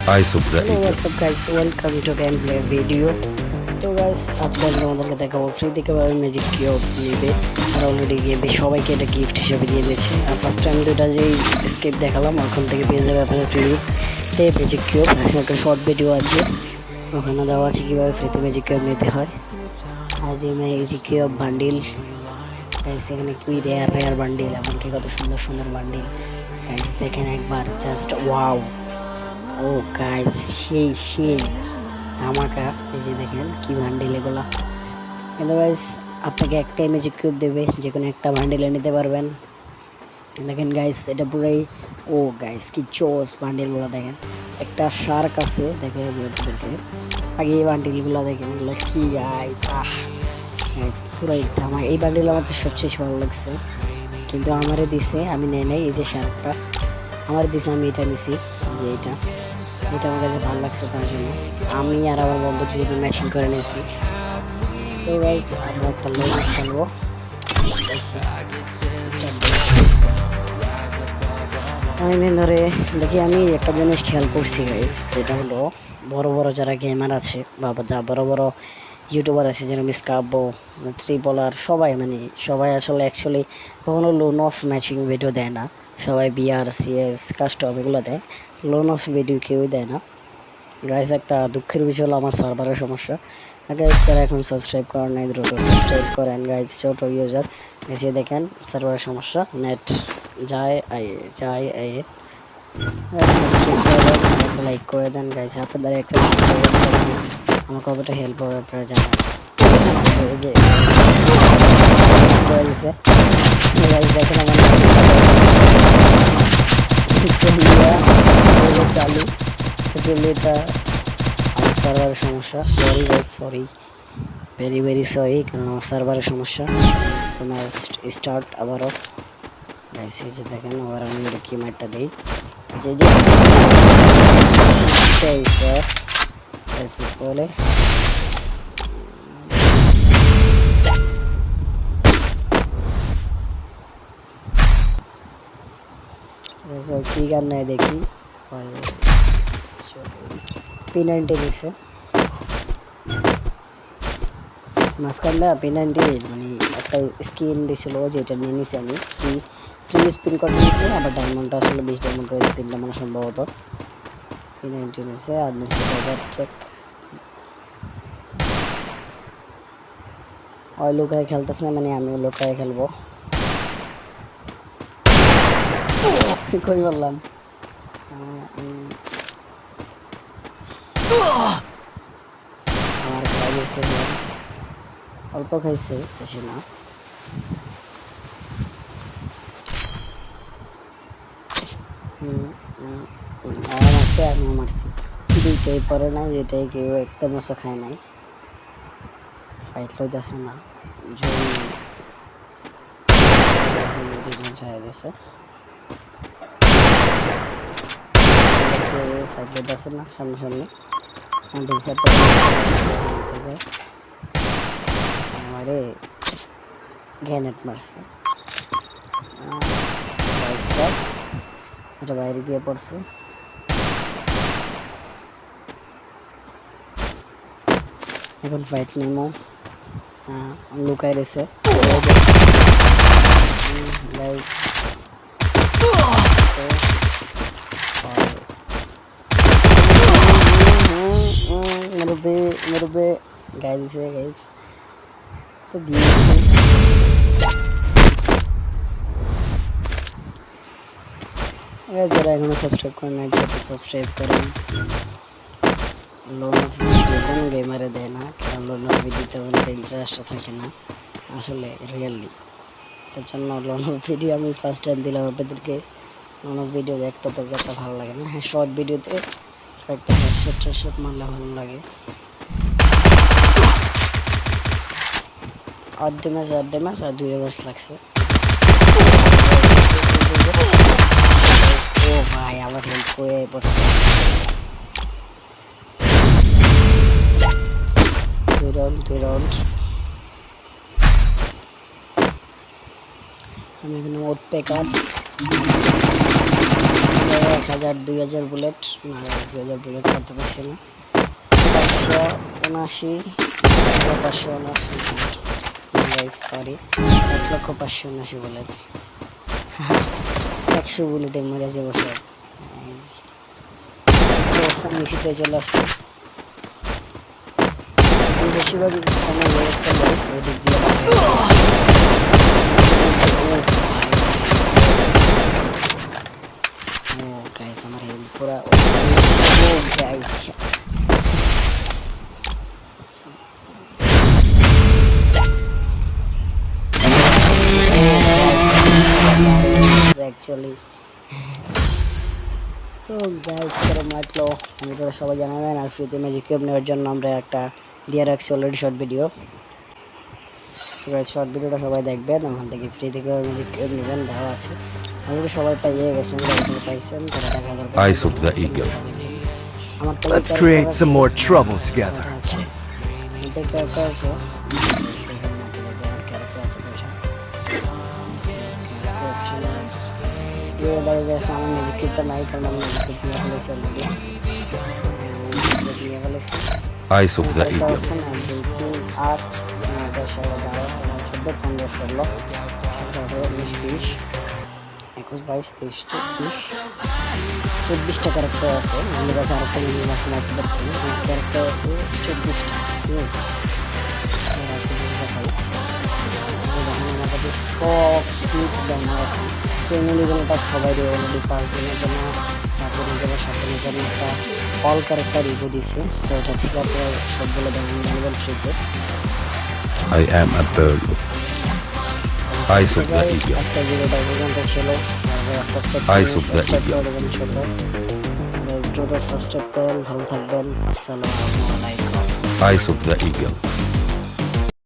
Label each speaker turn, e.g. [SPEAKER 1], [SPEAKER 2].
[SPEAKER 1] Hi Subra
[SPEAKER 2] Hello,
[SPEAKER 1] Eagle.
[SPEAKER 2] what's up guys? Welcome to gameplay video. তো guys আজকে আমি তোমাদেরকে দেখাবো ফ্রি থেকে কিভাবে ম্যাজিক কিউব নিবে। আর অলরেডি গেমে সবাইকে এটা গিফট হিসেবে দিয়ে দিয়েছে। আর ফার্স্ট টাইম দুটা যে স্কেপ দেখালাম ওখান থেকে পেয়ে যাবে আপনাদের ফ্রিতে ম্যাজিক কিউব। এখন একটা শর্ট ভিডিও আছে, ওখানে দেওয়া আছে কিভাবে ফ্রিতে ম্যাজিক কিউব নিতে হয়। আজ এই ম্যাজিক কিউব বান্ডিল গাইস, এখানে কি রেয়ার রেয়ার বান্ডিল, এমনকি কত সুন্দর সুন্দর বান্ডিল গাইস, দেখেন একবার জাস্ট ওয়াও। ও গাইস সেই সেই ধামাকা, এই যে দেখেন কি বান্ডিল এগুলা। কিন্তু গাইস আপনাকে একটাই ম্যাজিক কিউব দেবে, যে কোনো একটা বান্ডিলে নিতে পারবেন। দেখেন গাইস এটা পুরাই, ও গাইস কি চোস বান্ডিলগুলো দেখেন। একটা শার্ক আছে, দেখে আপনাদেরকে আগে এই বান্ডিলগুলো দেখেন, এগুলো কি গাইস, গাইস পুরাই ধামা। এই বান্ডিল আমার সবচেয়ে ভালো লাগছে, কিন্তু আমারে দিছে, আমি নেই নাই। এই যে শার্কটা আমার দিছে, আমি এটা নিছি, যে এটা আমার কাছে ভালো লাগছে, তার জন্য আমি আর আমার বন্ধু দুজন ম্যাচিং করে নিয়েছি। তো গাইস আমরা একটা লোক খেলবো। অনেকদিন ধরে দেখি আমি একটা জিনিস খেয়াল করছি গাইস, যেটা হলো বড় বড় যারা গেমার আছে বা যা বড় বড় ইউটিউবার আছে, যেরকম স্কাবো, ত্রিপলার, সবাই মানে সবাই আসলে অ্যাকচুয়ালি কখনো লোন অফ ম্যাচিং ভিডিও দেয় না। সবাই বিআর সিএস কাস্টম এগুলো দেয়, লোন অফ ভিডিও কেউই দেয় না গাইস। একটা দুঃখের বিষয় হলো আমার সার্ভারের সমস্যা। গাইস যারা এখন সাবস্ক্রাইব করেন নাই দ্রুত সাবস্ক্রাইব করেন গাইস, ছোট ইউজার এসে দেখেন সার্ভারের সমস্যা, নেট যায় আয়ে লাইক করে দেন গাইস। আপনাদের একটা আমার কতটা হেল্প হবে আপনারা জানেন। এই যে করে দিছে গাইস, দেখেন আমার চালু, আসলে এটা আমার সার্ভারের সমস্যা। Sorry guys, sorry, very very sorry, কারণ আমার সার্ভারের সমস্যা। তো ম্যাচ স্টার্ট আবারও গাইস। এই যে দেখেন আবার আমি এটা কি ম্যাটটা দিই, যে বলে কি গান নেয় দেখি, P90 দিছে মাঝখানটা। P90 মানে একটা স্কিন দিছিল, যেটা নিয়ে নিছি আমি, ফ্রি ফ্রি স্পিন করতে নিয়েছি। আবার ডায়মন্ডটা আসলে 20 ডায়মন্ড করে স্পিনটা মানে সম্ভবত P90 নিয়েছে। আর নিচে বাজার চেক ওই লোকায় খেলতেছে, মানে আমিও লোকায় খেলবো। কই বললাম আমার খাই গেছে, অল্প খাইছে, বেশি না। আমার মারছে, আমিও মারছি, দুইটাই পরে নাই, যেটাই কেউ একটা মশা খায় নাই। ফাইট লইতেছে না, দুজন ছাড়া দিছে, কেউ ফাইট লইতেছে না সামনাসামনি। থেকে আমারে গ্যানেট মারছে, এটা বাইরে গিয়ে পড়ছে। এখন ফাইট নেমো, লুকাই রয়েছে মেরুবে গাই দিছে গাইস, তো দিয়েছে। যারা এখনো সাবস্ক্রাইব করেন নাই দ্রুত সাবস্ক্রাইব করেন। লোন অফ ভিডিও কোনো গেমারে দেয় না, কারণ লোন অফ ভিডিওতে অনেক ইন্টারেস্ট থাকে না আসলে রিয়েলি। তার জন্য লোন অফ ভিডিও আমি ফার্স্ট টাইম দিলাম আপনাদেরকে। লোন অফ ভিডিও দেখতে তো একটা ভালো লাগে না, হ্যাঁ শর্ট ভিডিওতে কয়েকটা হেডশট মারলে ভালো লাগে। আড্ডে ম্যাচ আর 2 ম্যাচ লাগছে। ও ভাই আমার হেল্প করে পড়ছে, 2 রাউন্ড। আমি এখানে মোট পেক আপ 1000 2000 বুলেট না 2000 বুলেট করতে পারছি না 579 সরি 1,579,000 বুলেট 100 বুলেটে মরে যাবো সব তো নিচেতে চলে আসছে বেশিরভাগ সময় ওদিক দিয়ে गाइस हमारे पूरा गाइस एक्चुअली তো গাইস করে মাত্র আমি তো সবাই জানাবেন আর ফ্রিতে ম্যাজিক কিউব নেওয়ার জন্য আমরা একটা দিয়ে রাখছি অলরেডি শর্ট ভিডিও তো গাইস শর্ট ভিডিওটা সবাই দেখবেন ওখান থেকে ফ্রি থেকে ম্যাজিক কিউব নেবেন দেওয়া আছে অলরেডি সবাই পাইয়ে গেছেন পাইছেন তারা টাকা দরকার
[SPEAKER 1] Eyes of the Eagle.
[SPEAKER 3] Let's create some more trouble together.
[SPEAKER 1] Eyes of the Eagle.
[SPEAKER 2] 24টা ক্যারেক্টার আছে আমাদের কাছে আরেকটা জিনিস এখন ক্যারেক্টার আছে 24টা ফ্যামিলিগুলোটা সবাই অলরেডি 5 দিনের জন্য 4 দিনের জন্য 7 দিনের জন্য একটা অল ক্যারেক্টার রিভিউ দিছে তো এটা থেকে আপনারা সবগুলো দেখেন নেবেন ফ্রিতে
[SPEAKER 1] I am a bird. Eyes of the Eagle.
[SPEAKER 2] আজকের ভিডিওটা পর্যন্ত ছিল
[SPEAKER 1] Eyes of the Eagle.
[SPEAKER 2] দ্রুত সাবস্ক্রাইব করেন ভালো থাকবেন আসসালামু আলাইকুম
[SPEAKER 1] Eyes of the Eagle.